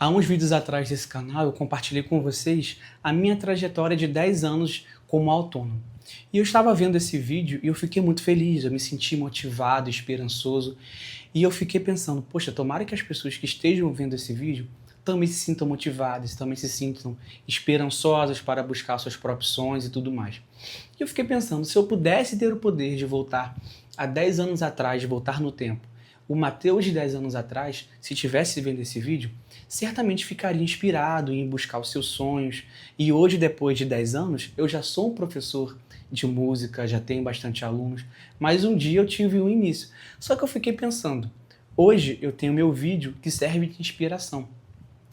Há uns vídeos atrás desse canal eu compartilhei com vocês a minha trajetória de 10 anos como autônomo. E eu estava vendo esse vídeo e eu fiquei muito feliz, eu me senti motivado, esperançoso. E eu fiquei pensando, poxa, tomara que as pessoas que estejam vendo esse vídeo também se sintam motivadas, também se sintam esperançosas para buscar suas próprios sonhos e tudo mais. E eu fiquei pensando, se eu pudesse ter o poder de voltar a 10 anos atrás, de voltar no tempo, o Mateus de 10 anos atrás, se estivesse vendo esse vídeo, certamente ficaria inspirado em buscar os seus sonhos. E hoje, depois de 10 anos, eu já sou um professor de música, já tenho bastante alunos, mas um dia eu tive um início. Só que eu fiquei pensando, hoje eu tenho meu vídeo que serve de inspiração.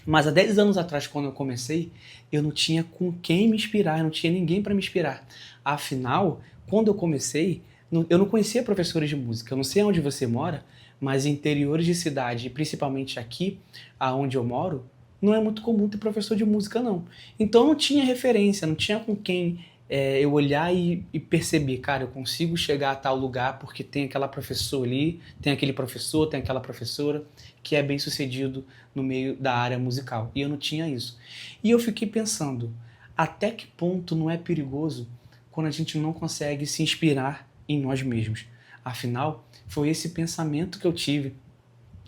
Mas há 10 anos atrás, quando eu comecei, eu não tinha com quem me inspirar, eu não tinha ninguém para me inspirar. Afinal, quando eu comecei, eu não conhecia professores de música. Eu não sei onde você mora, mas em interiores de cidade, e principalmente aqui, aonde eu moro, não é muito comum ter professor de música, não. Então eu não tinha referência, não tinha com quem eu olhar e perceber, cara, eu consigo chegar a tal lugar porque tem aquela professora ali, tem aquele professor, tem aquela professora que é bem sucedido no meio da área musical. E eu não tinha isso. E eu fiquei pensando, até que ponto não é perigoso quando a gente não consegue se inspirar em nós mesmos? Afinal, foi esse pensamento que eu tive,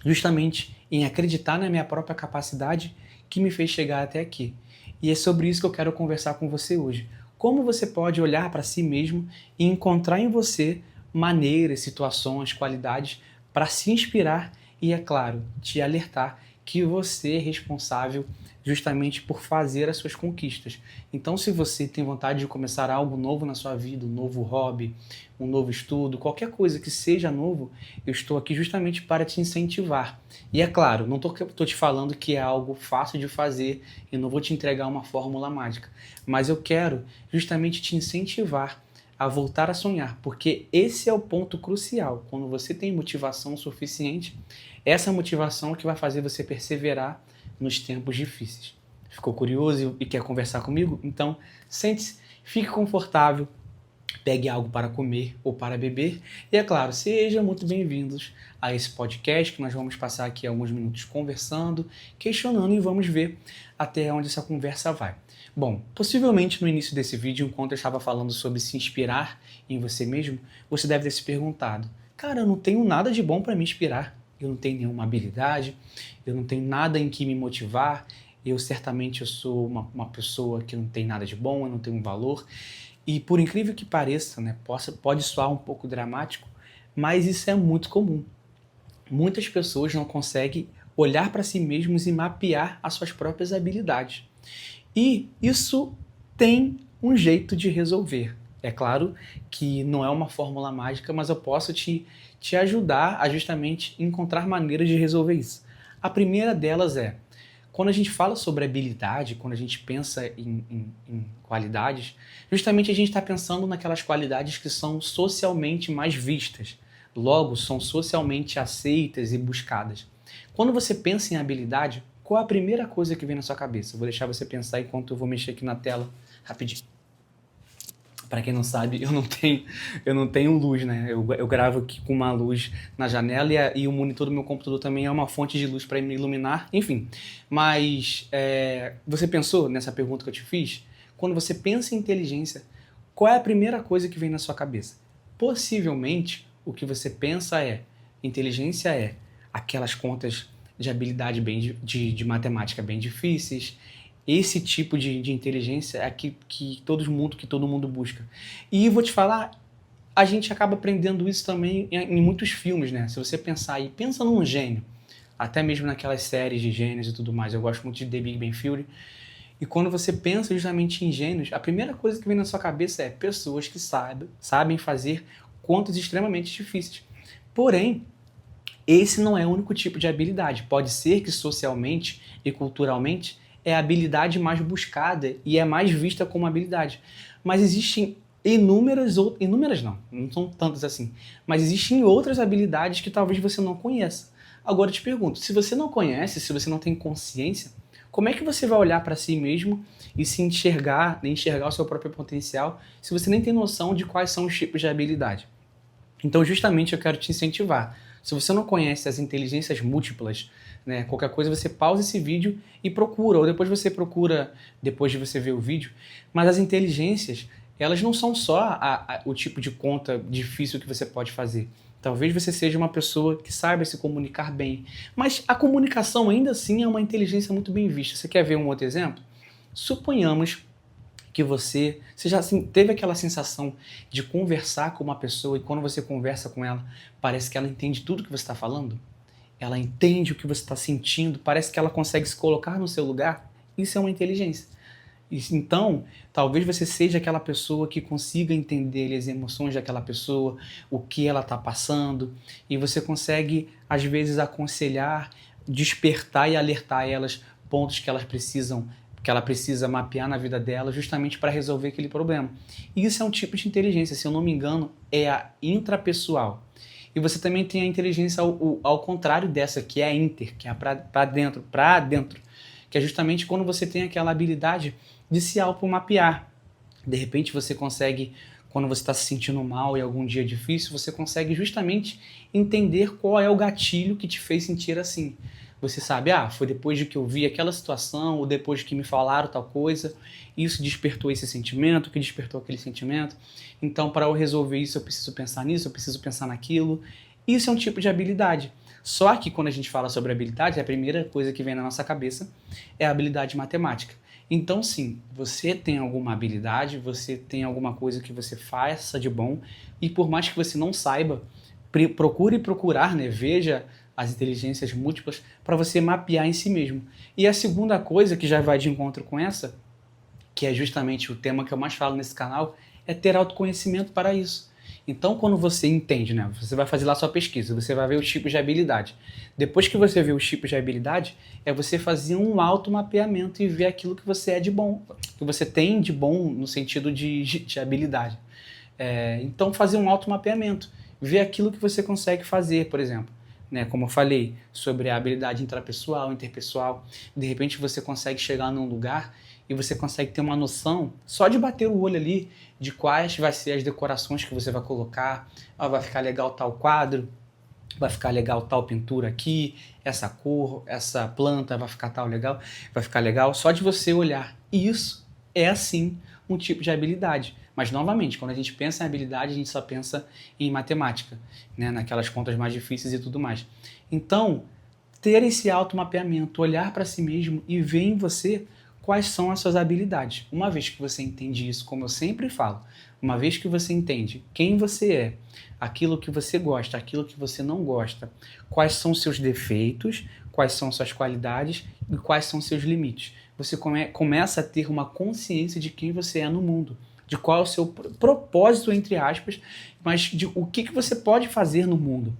justamente em acreditar na minha própria capacidade, que me fez chegar até aqui. E é sobre isso que eu quero conversar com você hoje. Como você pode olhar para si mesmo e encontrar em você maneiras, situações, qualidades para se inspirar e, é claro, te alertar que você é responsável justamente por fazer as suas conquistas. Então, se você tem vontade de começar algo novo na sua vida, um novo hobby, um novo estudo, qualquer coisa que seja novo, eu estou aqui justamente para te incentivar. E é claro, não estou te falando que é algo fácil de fazer e não vou te entregar uma fórmula mágica, mas eu quero justamente te incentivar a voltar a sonhar, porque esse é o ponto crucial. Quando você tem motivação suficiente, essa motivação é que vai fazer você perseverar nos tempos difíceis. Ficou curioso e quer conversar comigo? Então, sente-se, fique confortável, pegue algo para comer ou para beber e, é claro, sejam muito bem-vindos a esse podcast que nós vamos passar aqui alguns minutos conversando, questionando e vamos ver até onde essa conversa vai. Bom, possivelmente no início desse vídeo, enquanto eu estava falando sobre se inspirar em você mesmo, você deve ter se perguntado, cara, eu não tenho nada de bom para me inspirar, eu não tenho nenhuma habilidade, eu não tenho nada em que me motivar, eu sou uma pessoa que não tem nada de bom, eu não tenho um valor. E por incrível que pareça, né, pode soar um pouco dramático, mas isso é muito comum. Muitas pessoas não conseguem olhar para si mesmos e mapear as suas próprias habilidades. E isso tem um jeito de resolver. É claro que não é uma fórmula mágica, mas eu posso te ajudar a justamente encontrar maneiras de resolver isso. A primeira delas é, quando a gente fala sobre habilidade, quando a gente pensa em qualidades, justamente a gente está pensando naquelas qualidades que são socialmente mais vistas, logo são socialmente aceitas e buscadas. Quando você pensa em habilidade, qual a primeira coisa que vem na sua cabeça? Eu vou deixar você pensar enquanto eu vou mexer aqui na tela rapidinho. Para quem não sabe, eu não tenho luz, né? Eu gravo aqui com uma luz na janela e o monitor do meu computador também é uma fonte de luz para me iluminar, enfim. Mas você pensou nessa pergunta que eu te fiz? Quando você pensa em inteligência, qual é a primeira coisa que vem na sua cabeça? Possivelmente, o que você pensa inteligência é aquelas contas de habilidade de matemática bem difíceis. Esse tipo de inteligência é que todo mundo busca. E vou te falar, a gente acaba aprendendo isso também em muitos filmes, né? Se você pensar aí, pensa num gênio, até mesmo naquelas séries de gênios e tudo mais. Eu gosto muito de The Big Bang Theory. E quando você pensa justamente em gênios, a primeira coisa que vem na sua cabeça é pessoas que sabem fazer contas extremamente difíceis. Porém, esse não é o único tipo de habilidade. Pode ser que socialmente e culturalmente é a habilidade mais buscada e é mais vista como habilidade. Mas existem inúmeras não são tantas assim, mas existem outras habilidades que talvez você não conheça. Agora eu te pergunto, se você não conhece, se você não tem consciência, como é que você vai olhar para si mesmo e se enxergar o seu próprio potencial, se você nem tem noção de quais são os tipos de habilidade? Então justamente eu quero te incentivar. Se você não conhece as inteligências múltiplas, né? Qualquer coisa você pausa esse vídeo e procura, ou depois você procura, depois de você ver o vídeo. Mas as inteligências, elas não são só o tipo de conta difícil que você pode fazer. Talvez você seja uma pessoa que saiba se comunicar bem, mas a comunicação ainda assim é uma inteligência muito bem vista. Você quer ver um outro exemplo? Suponhamos que você já assim, teve aquela sensação de conversar com uma pessoa e quando você conversa com ela, parece que ela entende tudo que você está falando? Ela entende o que você está sentindo, parece que ela consegue se colocar no seu lugar? Isso é uma inteligência. Então, talvez você seja aquela pessoa que consiga entender as emoções daquela pessoa, o que ela está passando, e você consegue, às vezes, aconselhar, despertar e alertar elas pontos que ela precisa mapear na vida dela, justamente para resolver aquele problema. E isso é um tipo de inteligência, se eu não me engano, é a intrapessoal. E você também tem a inteligência ao contrário dessa, que é a inter, que é para dentro, que é justamente quando você tem aquela habilidade de se automapear. De repente você consegue, quando você está se sentindo mal em algum dia difícil, você consegue justamente entender qual é o gatilho que te fez sentir assim. Você sabe, foi depois de que eu vi aquela situação, ou depois de que me falaram tal coisa, isso despertou esse sentimento, que despertou aquele sentimento. Então, para eu resolver isso, eu preciso pensar nisso, eu preciso pensar naquilo. Isso é um tipo de habilidade. Só que quando a gente fala sobre habilidade, a primeira coisa que vem na nossa cabeça é a habilidade matemática. Então sim, você tem alguma habilidade, você tem alguma coisa que você faça de bom, e por mais que você não saiba, procure procurar, né? Veja as inteligências múltiplas para você mapear em si mesmo. E a segunda coisa que já vai de encontro com essa, que é justamente o tema que eu mais falo nesse canal, é ter autoconhecimento para isso. Então, quando você entende, né, você vai fazer lá sua pesquisa, você vai ver os tipos de habilidade. Depois que você vê os tipos de habilidade, é você fazer um automapeamento e ver aquilo que você é de bom, que você tem de bom no sentido de habilidade. Então, fazer um automapeamento, ver aquilo que você consegue fazer, por exemplo. Né, como eu falei, sobre a habilidade intrapessoal, interpessoal, de repente você consegue chegar num lugar e você consegue ter uma noção, só de bater o olho ali, de quais vai ser as decorações que você vai colocar. Vai ficar legal tal quadro, vai ficar legal tal pintura aqui, essa cor, essa planta vai ficar legal só de você olhar. E isso é assim um tipo de habilidade. Mas novamente, quando a gente pensa em habilidade, a gente só pensa em matemática, né? Naquelas contas mais difíceis e tudo mais. Então, ter esse automapeamento, olhar para si mesmo e ver em você quais são as suas habilidades. Uma vez que você entende isso, como eu sempre falo, uma vez que você entende quem você é, aquilo que você gosta, aquilo que você não gosta, quais são os seus defeitos, quais são suas qualidades e quais são seus limites. Você começa a ter uma consciência de quem você é no mundo, de qual é o seu propósito, entre aspas, mas de o que você pode fazer no mundo.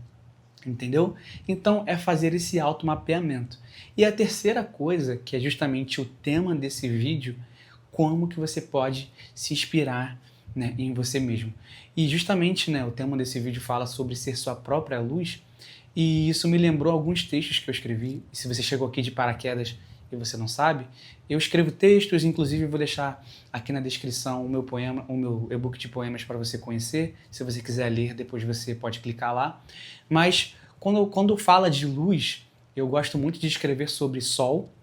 Entendeu? Então é fazer esse automapeamento. E a terceira coisa, que é justamente o tema desse vídeo, como que você pode se inspirar, né, em você mesmo. E justamente, né, o tema desse vídeo fala sobre ser sua própria luz, e isso me lembrou alguns textos que eu escrevi. E se você chegou aqui de paraquedas e você não sabe, eu escrevo textos, inclusive vou deixar aqui na descrição o meu e-book de poemas para você conhecer. Se você quiser ler, depois você pode clicar lá. Mas quando fala de luz, eu gosto muito de escrever sobre sol.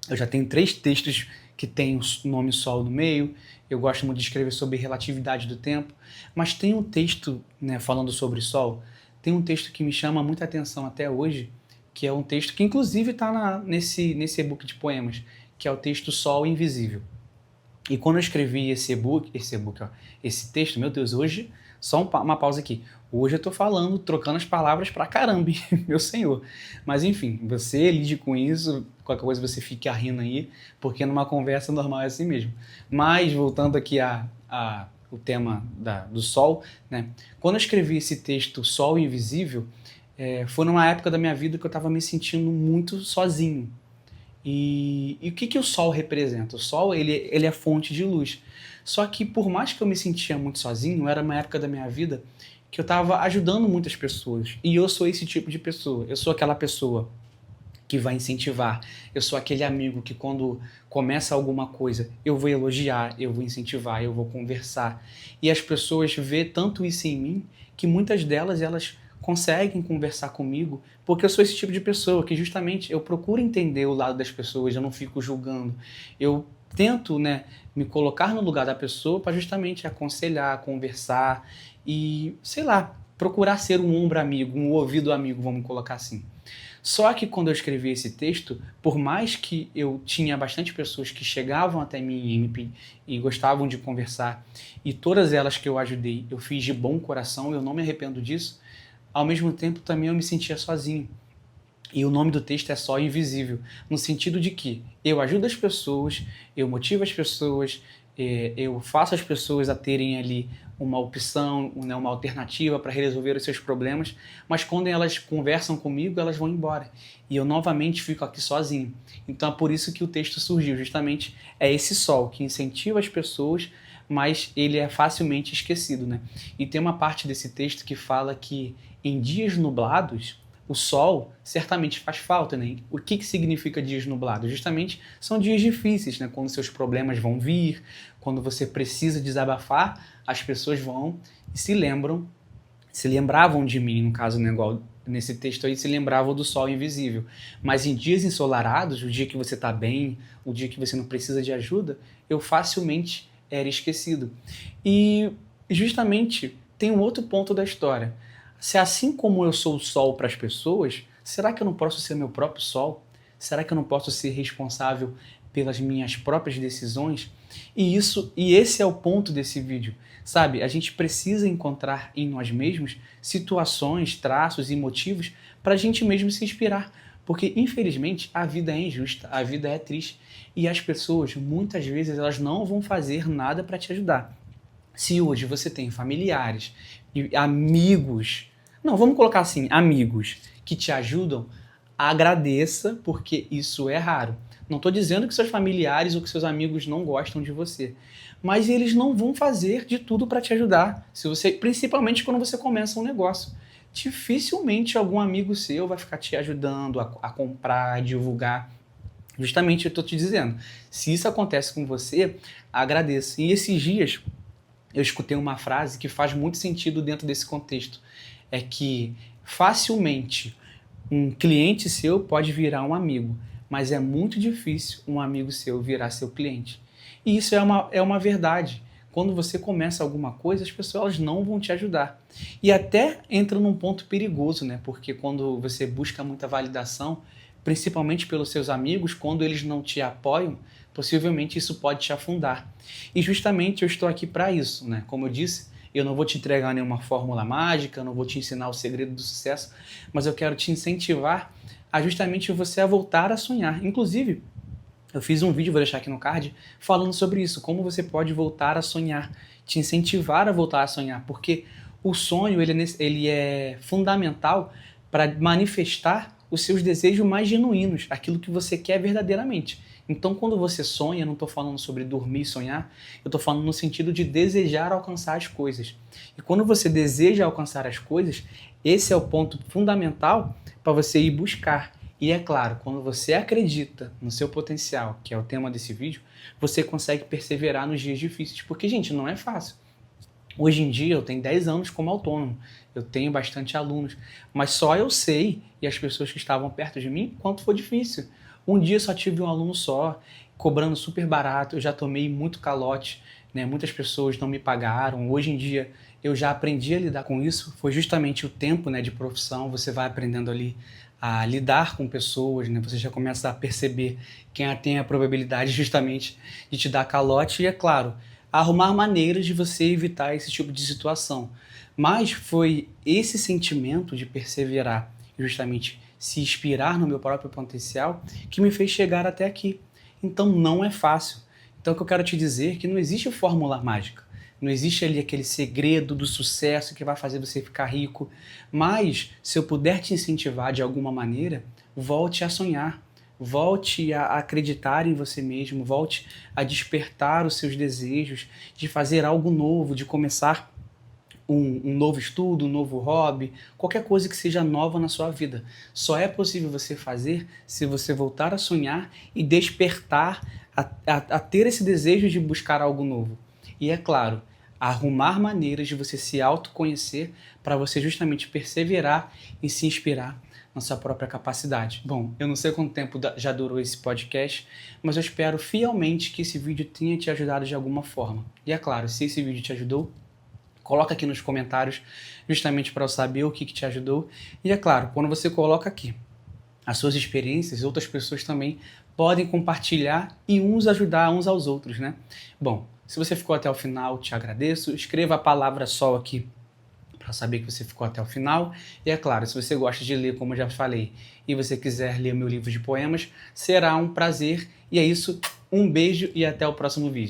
Eu já tenho 3 textos que tem o nome sol no meio. Eu gosto muito de escrever sobre relatividade do tempo. Mas tem um texto, né, falando sobre sol, tem um texto que me chama muita atenção até hoje, que é um texto que inclusive está nesse e-book de poemas, que é o texto Sol Invisível. E quando eu escrevi esse texto, meu Deus, hoje, só uma pausa aqui, hoje eu tô falando, trocando as palavras pra caramba, meu senhor. Mas enfim, você lide com isso, qualquer coisa você fique rindo aí, porque numa conversa normal é assim mesmo. Mas voltando aqui o tema do Sol, né? Quando eu escrevi esse texto Sol Invisível, foi numa época da minha vida que eu estava me sentindo muito sozinho. E o que o Sol representa? O Sol, ele é fonte de luz. Só que por mais que eu me sentia muito sozinho, era uma época da minha vida que eu estava ajudando muitas pessoas. E eu sou esse tipo de pessoa. Eu sou aquela pessoa que vai incentivar. Eu sou aquele amigo que quando começa alguma coisa, eu vou elogiar, eu vou incentivar, eu vou conversar. E as pessoas vê tanto isso em mim que muitas delas, elas conseguem conversar comigo, porque eu sou esse tipo de pessoa que justamente eu procuro entender o lado das pessoas, eu não fico julgando. Eu tento, né, me colocar no lugar da pessoa para justamente aconselhar, conversar e, sei lá, procurar ser um ombro amigo, um ouvido amigo, vamos colocar assim. Só que quando eu escrevi esse texto, por mais que eu tinha bastante pessoas que chegavam até mim e gostavam de conversar, e todas elas que eu ajudei, eu fiz de bom coração, eu não me arrependo disso, ao mesmo tempo também eu me sentia sozinho. E o nome do texto é Só Invisível, no sentido de que eu ajudo as pessoas, eu motivo as pessoas, eu faço as pessoas a terem ali uma opção, né, uma alternativa para resolver os seus problemas, mas quando elas conversam comigo, elas vão embora. E eu novamente fico aqui sozinho. Então é por isso que o texto surgiu, justamente é esse sol que incentiva as pessoas, mas ele é facilmente esquecido, né? E tem uma parte desse texto que fala que em dias nublados, o sol certamente faz falta, né? O que significa dias nublados? Justamente são dias difíceis, né? Quando seus problemas vão vir, quando você precisa desabafar, as pessoas vão e se lembravam de mim, no caso, né? Igual nesse texto aí, se lembravam do sol invisível. Mas em dias ensolarados, o dia que você está bem, o dia que você não precisa de ajuda, eu facilmente era esquecido. E justamente tem um outro ponto da história. Se assim como eu sou o sol para as pessoas, será que eu não posso ser meu próprio sol? Será que eu não posso ser responsável pelas minhas próprias decisões? E esse é o ponto desse vídeo. Sabe, a gente precisa encontrar em nós mesmos situações, traços e motivos para a gente mesmo se inspirar. Porque, infelizmente, a vida é injusta, a vida é triste. E as pessoas, muitas vezes, elas não vão fazer nada para te ajudar. Se hoje você tem familiares e amigos, não, vamos colocar assim, amigos que te ajudam, agradeça, porque isso é raro. Não estou dizendo que seus familiares ou que seus amigos não gostam de você, mas eles não vão fazer de tudo para te ajudar. Se você, principalmente quando você começa um negócio, dificilmente algum amigo seu vai ficar te ajudando a comprar, a divulgar. Justamente eu estou te dizendo, se isso acontece com você, agradeça. E esses dias eu escutei uma frase que faz muito sentido dentro desse contexto. É que facilmente um cliente seu pode virar um amigo, mas é muito difícil um amigo seu virar seu cliente. E isso é uma verdade. Quando você começa alguma coisa, as pessoas não vão te ajudar. E até entra num ponto perigoso, né? Porque quando você busca muita validação, principalmente pelos seus amigos, quando eles não te apoiam, possivelmente isso pode te afundar. E justamente eu estou aqui para isso, né? Como eu disse, eu não vou te entregar nenhuma fórmula mágica, não vou te ensinar o segredo do sucesso, mas eu quero te incentivar a justamente você a voltar a sonhar. Inclusive, eu fiz um vídeo, vou deixar aqui no card, falando sobre isso, como você pode voltar a sonhar, te incentivar a voltar a sonhar, porque o sonho ele é fundamental para manifestar os seus desejos mais genuínos, aquilo que você quer verdadeiramente. Então, quando você sonha, não estou falando sobre dormir e sonhar, eu estou falando no sentido de desejar alcançar as coisas. E quando você deseja alcançar as coisas, esse é o ponto fundamental para você ir buscar. E é claro, quando você acredita no seu potencial, que é o tema desse vídeo, você consegue perseverar nos dias difíceis. Porque, gente, não é fácil. Hoje em dia eu tenho 10 anos como autônomo, eu tenho bastante alunos, mas só eu sei, e as pessoas que estavam perto de mim, quanto foi difícil. Um dia só tive um aluno só, cobrando super barato, eu já tomei muito calote, né? Muitas pessoas não me pagaram. Hoje em dia eu já aprendi a lidar com isso, foi justamente o tempo, né, de profissão, você vai aprendendo ali a lidar com pessoas, né? Você já começa a perceber quem tem a probabilidade justamente de te dar calote, e é claro, arrumar maneiras de você evitar esse tipo de situação. Mas foi esse sentimento de perseverar, justamente se inspirar no meu próprio potencial, que me fez chegar até aqui. Então não é fácil. Então o que eu quero te dizer é que não existe fórmula mágica. Não existe ali aquele segredo do sucesso que vai fazer você ficar rico. Mas, se eu puder te incentivar de alguma maneira, volte a sonhar. Volte a acreditar em você mesmo, volte a despertar os seus desejos de fazer algo novo, de começar um novo estudo, um novo hobby, qualquer coisa que seja nova na sua vida. Só é possível você fazer se você voltar a sonhar e despertar a ter esse desejo de buscar algo novo. E é claro, arrumar maneiras de você se autoconhecer para você justamente perseverar e se inspirar na sua própria capacidade. Bom, eu não sei quanto tempo já durou esse podcast, mas eu espero fielmente que esse vídeo tenha te ajudado de alguma forma. E é claro, se esse vídeo te ajudou, coloca aqui nos comentários, justamente para eu saber o que te ajudou. E é claro, quando você coloca aqui as suas experiências, outras pessoas também podem compartilhar e uns ajudar uns aos outros, né? Bom, se você ficou até o final, te agradeço. Escreva a palavra sol aqui para saber que você ficou até o final. E é claro, se você gosta de ler, como eu já falei, e você quiser ler meu livro de poemas, será um prazer. E é isso, um beijo e até o próximo vídeo.